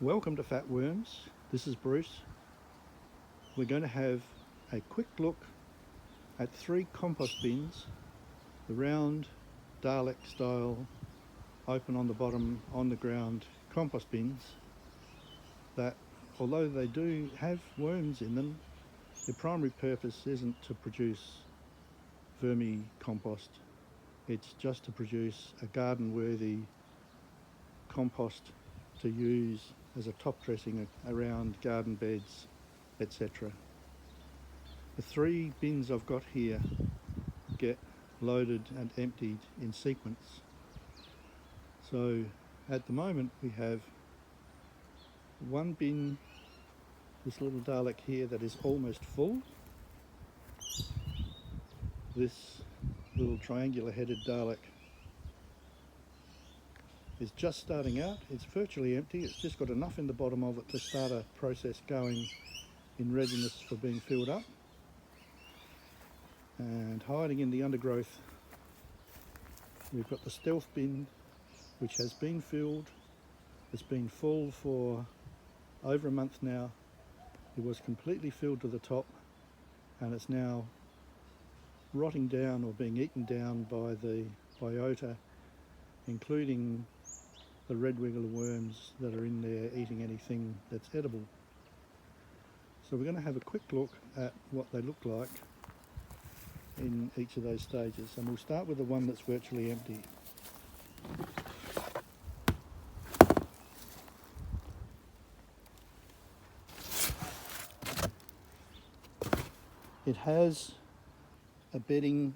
Welcome to Fat Worms. This is Bruce. We're going to have a quick look at 3 compost bins, the round Dalek style, open on the bottom, on the ground compost bins that, although they do have worms in them, their primary purpose isn't to produce vermicompost. It's just to produce a garden-worthy compost to use as a top dressing around garden beds, etc. The 3 bins I've got here get loaded and emptied in sequence. So at the moment we have one bin, this little Dalek here, that is almost full. This little triangular headed Dalek is just starting out. It's virtually empty. It's just got enough in the bottom of it to start a process going in readiness for being filled up. And hiding in the undergrowth, we've got the stealth bin, which has been filled. It's been full for over a month now. It was completely filled to the top, and it's now rotting down or being eaten down by the biota, including the red wiggler worms that are in there eating anything that's edible. So we're going to have a quick look at what they look like in each of those stages, and we'll start with the one that's virtually empty. It has a bedding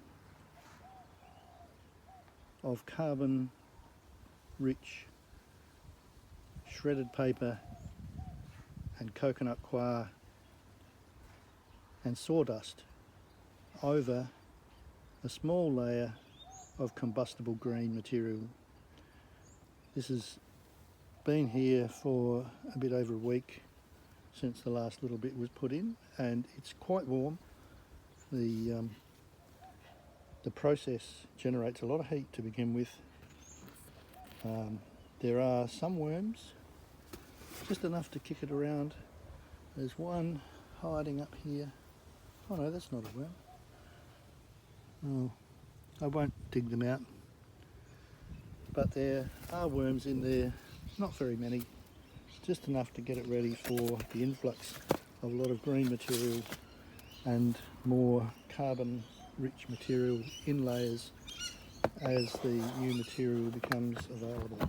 of carbon rich shredded paper and coconut coir and sawdust over a small layer of combustible green material. This has been here for a bit over a week since the last little bit was put in, and it's quite warm. The process generates a lot of heat to begin with. There are some worms, just enough to kick it around. There's one hiding up here. Oh no, that's not a worm. Oh, I won't dig them out. But there are worms in there, not very many, just enough to get it ready for the influx of a lot of green material and more carbon rich material in layers as the new material becomes available.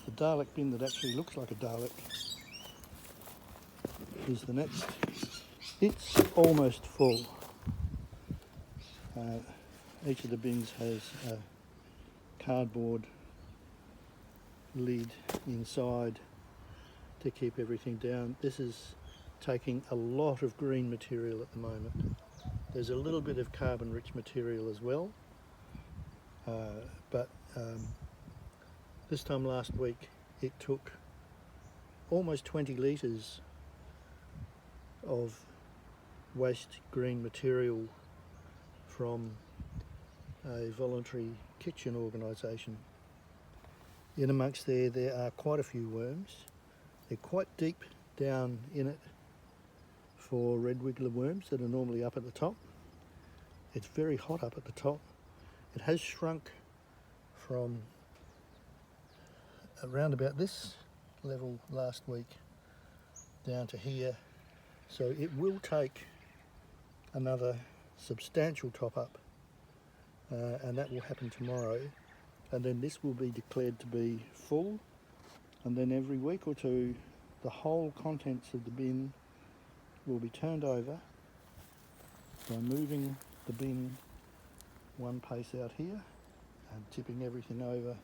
The Dalek bin that actually looks like a Dalek is the next. It's almost full. Each of the bins has a cardboard lid inside to keep everything down. This is taking a lot of green material at the moment. There's a little bit of carbon rich material as well, but this time last week it took almost 20 litres of waste green material from a voluntary kitchen organisation. In amongst there are quite a few worms. They're quite deep down in it for red wiggler worms that are normally up at the top. It's very hot up at the top. It has shrunk from around about this level last week down to here. So it will take another substantial top up, and that will happen tomorrow. And then this will be declared to be full, and then every week or two the whole contents of the bin will be turned over by moving the bin one pace out here and tipping everything over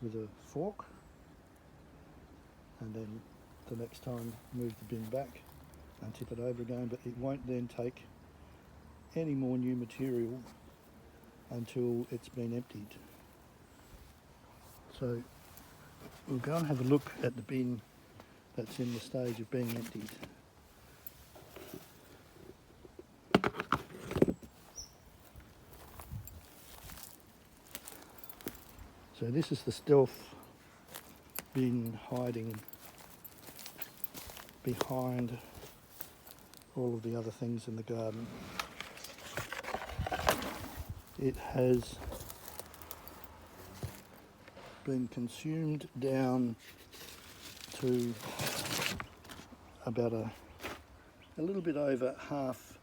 with a fork, and then the next time move the bin back and tip it over again, but it won't then take any more new material until it's been emptied. So we'll go and have a look at the bin that's in the stage of being emptied. So this is the stealth bin hiding behind all of the other things in the garden. It has been consumed down to about a little bit over half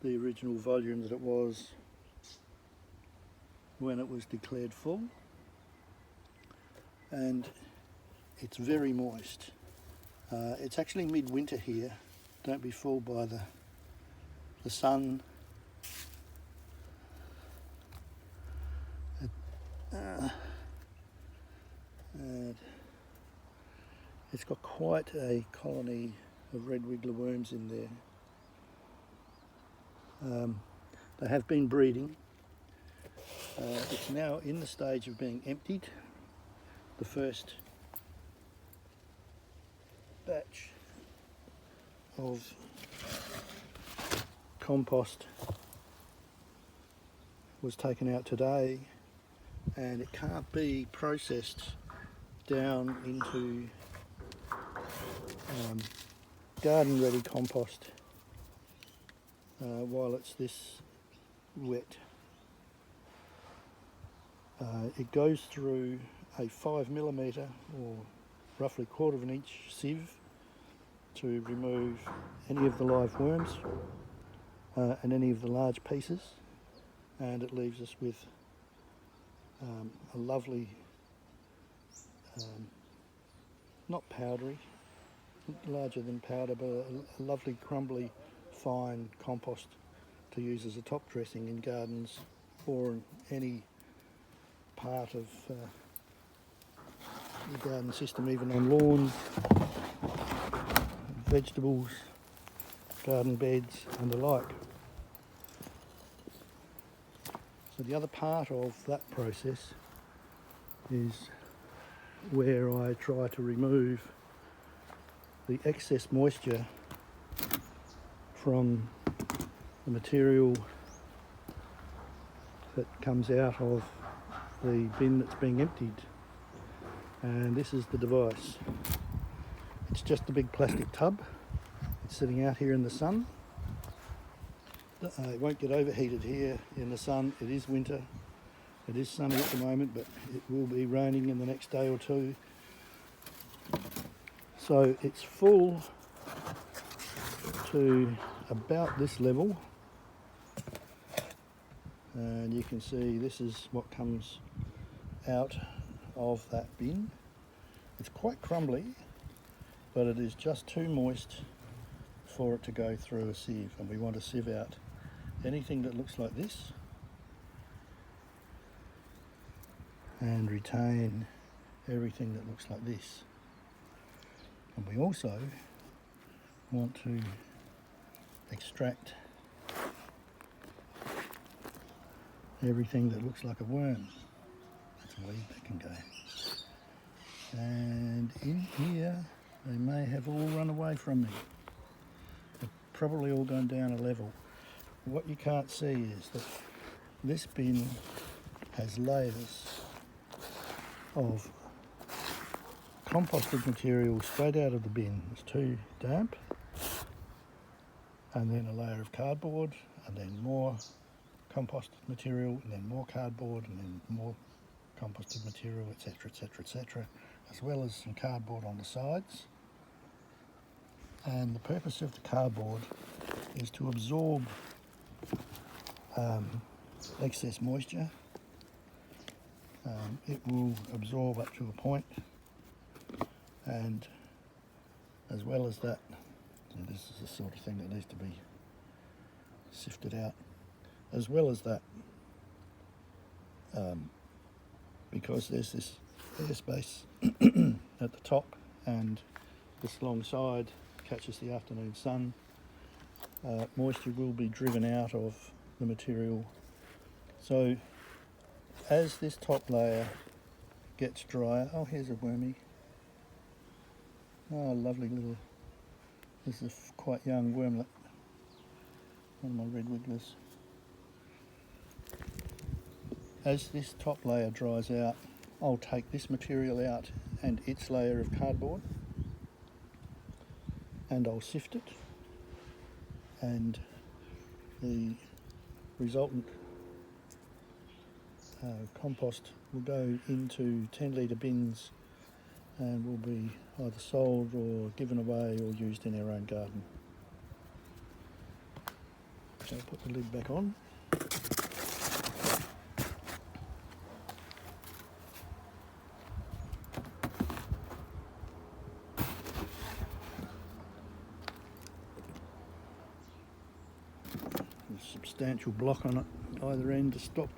the original volume that it was when it was declared full, and it's very moist. It's actually midwinter here. Don't be fooled by the sun. And it's got quite a colony of red wiggler worms in there. They have been breeding. It's now in the stage of being emptied. The first batch of compost was taken out today, and it can't be processed down into garden ready compost while it's this wet. It goes through a 5mm or roughly 1/4 inch sieve to remove any of the live worms and any of the large pieces, and it leaves us with a lovely, not powdery, larger than powder, but a lovely crumbly fine compost to use as a top dressing in gardens or in any part of the garden system, even on lawns, vegetables, garden beds and the like. So the other part of that process is where I try to remove the excess moisture from the material that comes out of the bin that's being emptied. And this is the device. It's just a big plastic tub. It's sitting out here in the sun. It won't get overheated here in the sun. It is winter. It is sunny at the moment, but it will be raining in the next day or two. So it's full to about this level, and you can see this is what comes out of that bin. It's quite crumbly, but it is just too moist for it to go through a sieve, and we want to sieve out anything that looks like this and retain everything that looks like this. And we also want to extract everything that looks like a worm. That's a weed that can go. And in here, they may have all run away from me. They've probably all gone down a level. What you can't see is that this bin has layers of composted material straight out of the bin. It's too damp, and then a layer of cardboard, and then more composted material, and then more cardboard, and then more composted material, etc, etc, etc, as well as some cardboard on the sides. And the purpose of the cardboard is to absorb excess moisture. It will absorb up to a point, and as well as that, and this is the sort of thing that needs to be sifted out, as well as that, because there's this airspace at the top and this long side catches the afternoon sun, moisture will be driven out of the material. So as this top layer gets drier, oh, here's a wormy. Oh, lovely little, this is a quite young wormlet, one of my red wigglers. As this top layer dries out, I'll take this material out and its layer of cardboard, and I'll sift it, and the resultant compost will go into 10-litre bins and will be either sold or given away or used in our own garden. So I'll put the lid back on. There's a substantial block on it either end to stop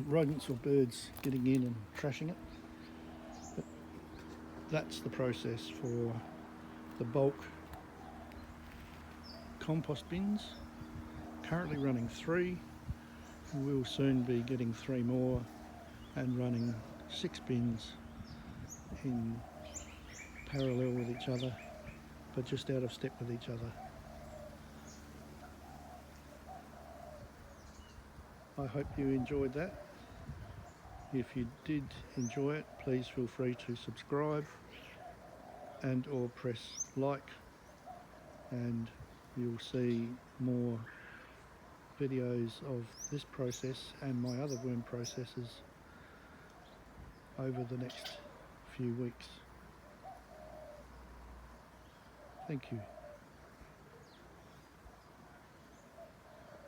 rodents or birds getting in and trashing it. But that's the process for the bulk compost bins. Currently running 3. We'll soon be getting 3 more and running 6 bins in parallel with each other, but just out of step with each other. I hope you enjoyed that. If you did enjoy it, please feel free to subscribe and or press like, and you'll see more videos of this process and my other worm processes over the next few weeks. Thank you.